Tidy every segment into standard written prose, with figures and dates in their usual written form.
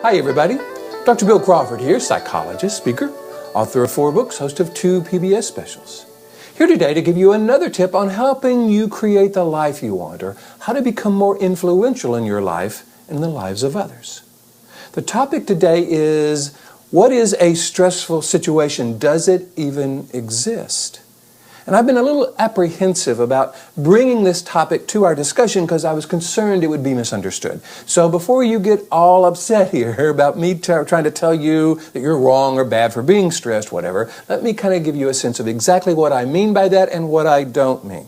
Hi everybody, Dr. Bill Crawford here, psychologist, speaker, author of 4 books, host of 2 PBS specials. Here today to give you another tip on helping you create the life you want, or how to become more influential in your life and in the lives of others. The topic today is, what is a stressful situation? Does it even exist? And I've been a little apprehensive about bringing this topic to our discussion because I was concerned it would be misunderstood. So before you get all upset here about me trying to tell you that you're wrong or bad for being stressed, whatever, let me kind of give you a sense of exactly what I mean by that and what I don't mean.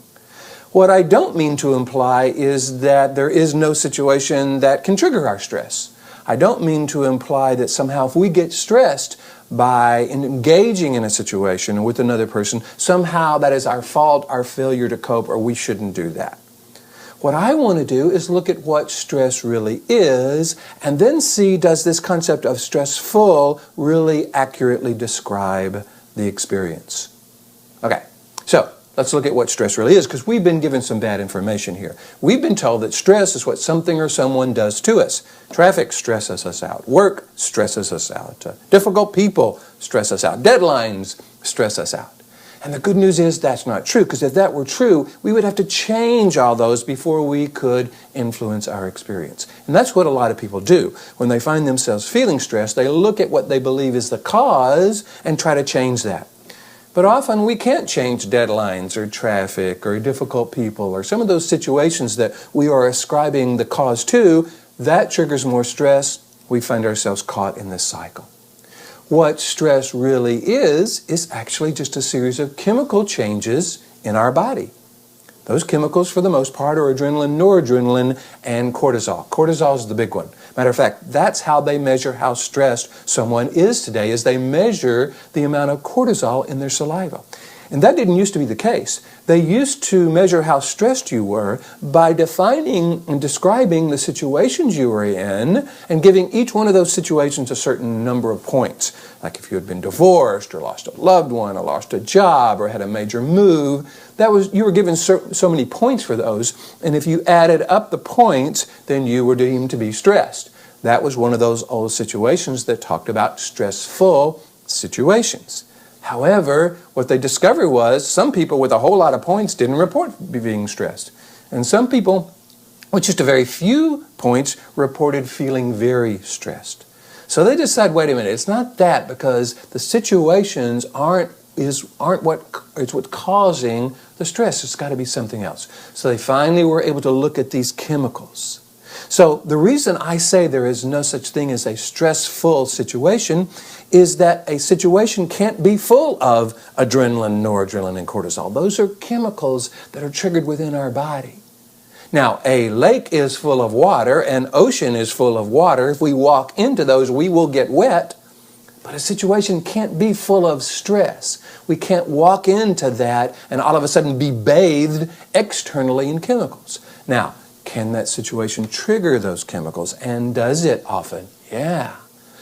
What I don't mean to imply is that there is no situation that can trigger our stress. I don't mean to imply that somehow if we get stressed by engaging in a situation with another person, somehow that is our fault, our failure to cope, or we shouldn't do that. What I want to do is look at what stress really is, and then see, does this concept of stressful really accurately describe the experience? Okay, so let's look at what stress really is, because we've been given some bad information here. We've been told that stress is what something or someone does to us. Traffic stresses us out. Work stresses us out. Difficult people stress us out. Deadlines stress us out. And the good news is that's not true, because if that were true, we would have to change all those before we could influence our experience. And that's what a lot of people do. When they find themselves feeling stressed, they look at what they believe is the cause and try to change that. But often we can't change deadlines or traffic or difficult people or some of those situations that we are ascribing the cause to. That triggers more stress. We find ourselves caught in this cycle. What stress really is actually just a series of chemical changes in our body. Those chemicals, for the most part, are adrenaline, noradrenaline, and cortisol. Cortisol is the big one. Matter of fact, that's how they measure how stressed someone is today, is they measure the amount of cortisol in their saliva. And that didn't used to be the case. They used to measure how stressed you were by defining and describing the situations you were in and giving each one of those situations a certain number of points. Like if you had been divorced or lost a loved one or lost a job or had a major move, you were given so many points for those. And if you added up the points, then you were deemed to be stressed. That was one of those old situations that talked about stressful situations. However, what they discovered was some people with a whole lot of points didn't report being stressed. And some people with just a very few points reported feeling very stressed. So they decide, wait a minute, it's not that, because the situations aren't what's causing the stress. It's got to be something else. So they finally were able to look at these chemicals. So the reason I say there is no such thing as a stressful situation is that a situation can't be full of adrenaline, noradrenaline, and cortisol. Those are chemicals that are triggered within our body. Now, a lake is full of water, an ocean is full of water. If we walk into those, we will get wet. But a situation can't be full of stress. We can't walk into that and all of a sudden be bathed externally in chemicals. Now, can that situation trigger those chemicals? And does it often? Yeah.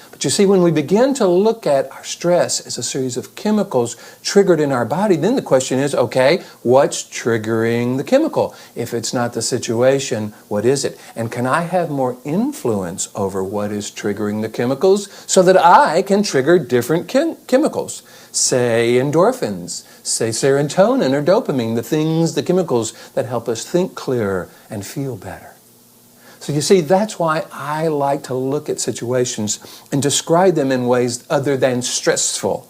But you see, when we begin to look at our stress as a series of chemicals triggered in our body, then the question is, okay, what's triggering the chemical? If it's not the situation, what is it? And can I have more influence over what is triggering the chemicals so that I can trigger different chemicals? Say endorphins, say serotonin or dopamine, the chemicals that help us think clearer and feel better. So you see, that's why I like to look at situations and describe them in ways other than stressful.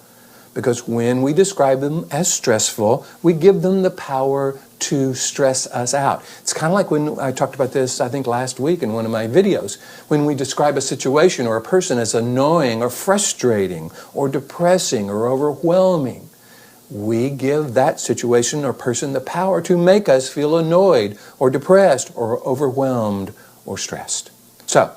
Because when we describe them as stressful, we give them the power to stress us out. It's kind of like when I talked about this, I think last week in one of my videos, when we describe a situation or a person as annoying or frustrating or depressing or overwhelming. We give that situation or person the power to make us feel annoyed or depressed or overwhelmed or stressed. So,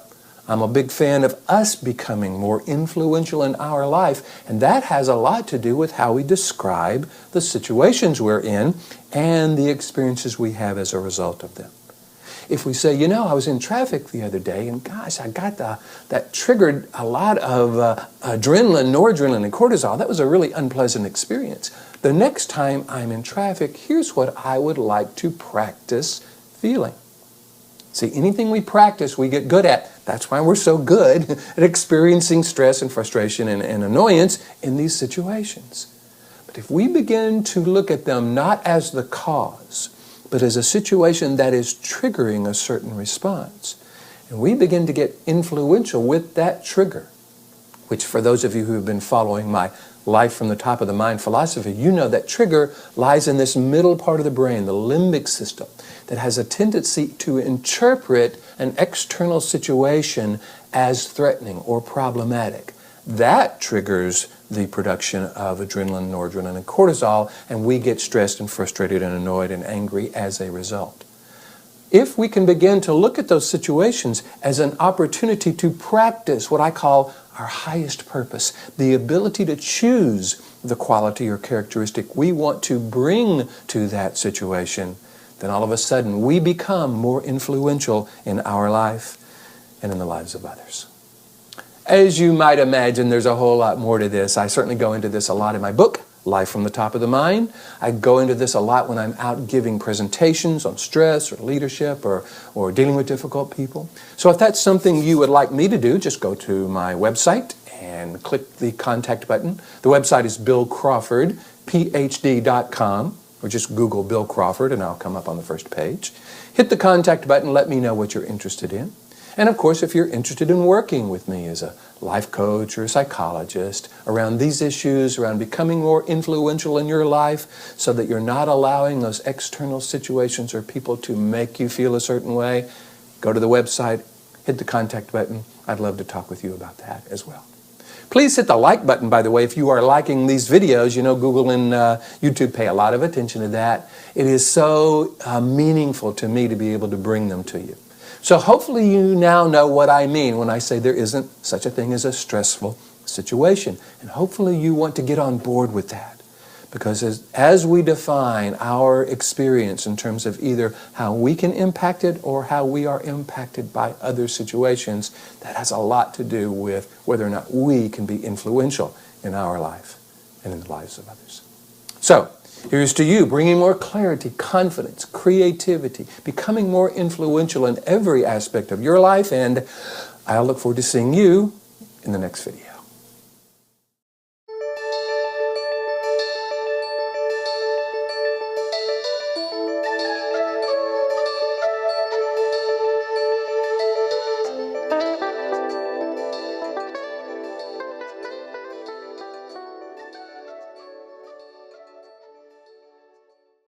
I'm a big fan of us becoming more influential in our life, and that has a lot to do with how we describe the situations we're in and the experiences we have as a result of them. If we say, I was in traffic the other day, and gosh, I got that triggered a lot of adrenaline, noradrenaline, and cortisol. That was a really unpleasant experience. The next time I'm in traffic, here's what I would like to practice feeling. See, anything we practice, we get good at. That's why we're so good at experiencing stress and frustration and annoyance in these situations. But if we begin to look at them not as the cause, but as a situation that is triggering a certain response, and we begin to get influential with that trigger, which for those of you who have been following my Life from the Top of the Mind philosophy, you know that trigger lies in this middle part of the brain, the limbic system, that has a tendency to interpret an external situation as threatening or problematic. That triggers the production of adrenaline, noradrenaline, and cortisol, and we get stressed and frustrated and annoyed and angry as a result. If we can begin to look at those situations as an opportunity to practice what I call our highest purpose, the ability to choose the quality or characteristic we want to bring to that situation, then all of a sudden we become more influential in our life and in the lives of others. As you might imagine, there's a whole lot more to this. I certainly go into this a lot in my book, Life from the Top of the Mind. I go into this a lot when I'm out giving presentations on stress or leadership or dealing with difficult people. So if that's something you would like me to do, just go to my website and click the contact button. The website is Ph.D.com, or just Google Bill Crawford and I'll come up on the first page. Hit the contact button, let me know what you're interested in. And of course, if you're interested in working with me as a life coach or a psychologist around these issues, around becoming more influential in your life so that you're not allowing those external situations or people to make you feel a certain way, go to the website, hit the contact button. I'd love to talk with you about that as well. Please hit the like button, by the way, if you are liking these videos. You know, Google and YouTube pay a lot of attention to that. It is so meaningful to me to be able to bring them to you. So hopefully you now know what I mean when I say there isn't such a thing as a stressful situation. And hopefully you want to get on board with that. Because as we define our experience in terms of either how we can impact it or how we are impacted by other situations, that has a lot to do with whether or not we can be influential in our life and in the lives of others. So, here's to you, bringing more clarity, confidence, creativity, becoming more influential in every aspect of your life, and I'll look forward to seeing you in the next video.